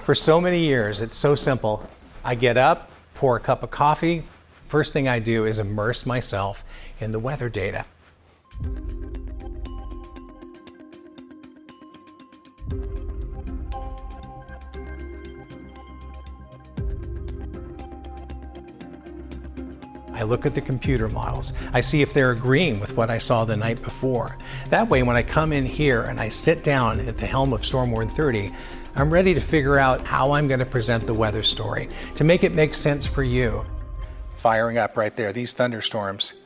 For so many years, it's so simple. I get up, pour a cup of coffee. First thing I do is immerse myself in the weather data. I look at the computer models. I see if they're agreeing with what I saw the night before. That way, when I come in here and I sit down at the helm of Storm Warn 30, I'm ready to figure out how I'm going to present the weather story to make it make sense for you. Firing up right there. These thunderstorms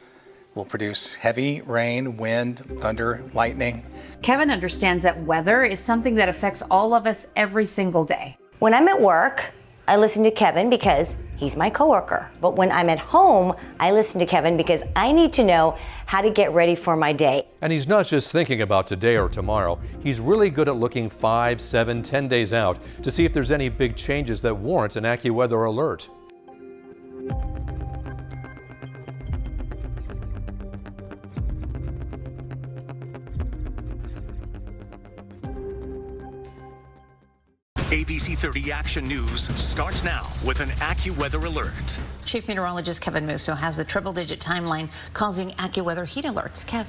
will produce heavy rain, wind, thunder, lightning. Kevin understands that weather is something that affects all of us every single day. When I'm at work, I listen to Kevin because he's my coworker. But when I'm at home, I listen to Kevin because I need to know how to get ready for my day. And he's not just thinking about today or tomorrow. He's really good at looking 5, 7, 10 days out to see if there's any big changes that warrant an AccuWeather alert. ABC 30 Action News starts now with an AccuWeather alert. Chief Meteorologist Kevin Musso has the triple-digit timeline causing AccuWeather heat alerts. Kev.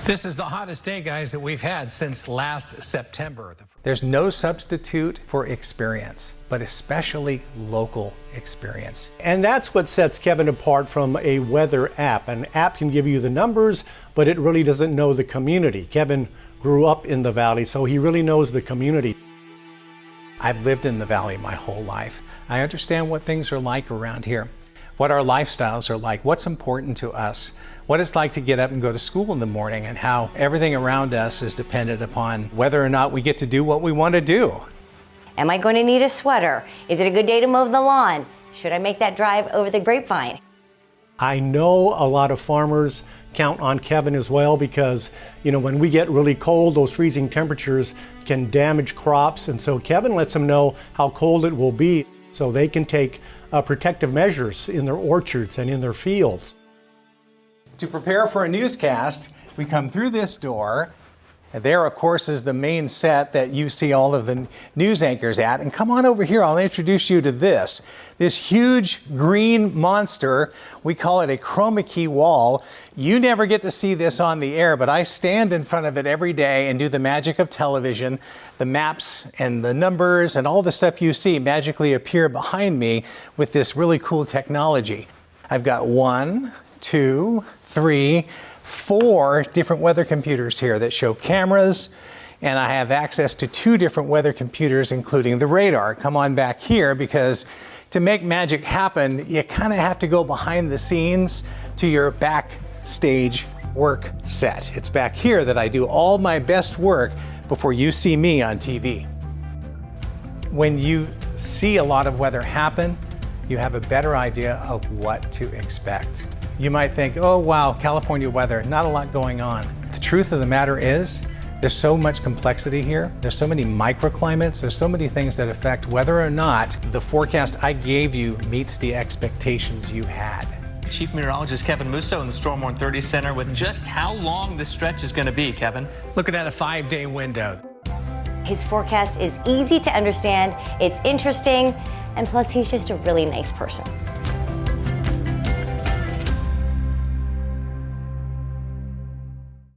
This is the hottest day, guys, that we've had since last September. There's no substitute for experience, but especially local experience. And that's what sets Kevin apart from a weather app. An app can give you the numbers, but it really doesn't know the community. Kevin grew up in the Valley, so he really knows the community. I've lived in the Valley my whole life. I understand what things are like around here, what our lifestyles are like, what's important to us, what it's like to get up and go to school in the morning, and how everything around us is dependent upon whether or not we get to do what we want to do. Am I going to need a sweater? Is it a good day to mow the lawn? Should I make that drive over the grapevine? I know a lot of farmers count on Kevin as well because, when we get really cold, those freezing temperatures can damage crops. And so Kevin lets them know how cold it will be so they can take protective measures in their orchards and in their fields. To prepare for a newscast, we come through this door. And there, of course, is the main set that you see all of the news anchors at. And come on over here, I'll introduce you to this huge green monster. We call it a chroma key wall. You never get to see this on the air, but I stand in front of it every day and do the magic of television. The maps and the numbers and all the stuff you see magically appear behind me with this really cool technology. I've got 1, 2, 3, 4 different weather computers here that show cameras, and I have access to 2 different weather computers, including the radar. Come on back here, because to make magic happen, you kind of have to go behind the scenes to your backstage work set. It's back here that I do all my best work before you see me on TV. When you see a lot of weather happen, you have a better idea of what to expect. You might think, oh wow, California weather, not a lot going on. The truth of the matter is, there's so much complexity here. There's so many microclimates. There's so many things that affect whether or not the forecast I gave you meets the expectations you had. Chief Meteorologist Kevin Musso in the Storm Warn 30 Center with just how long this stretch is going to be, Kevin. Looking at a 5-day window. His forecast is easy to understand, it's interesting, and plus he's just a really nice person.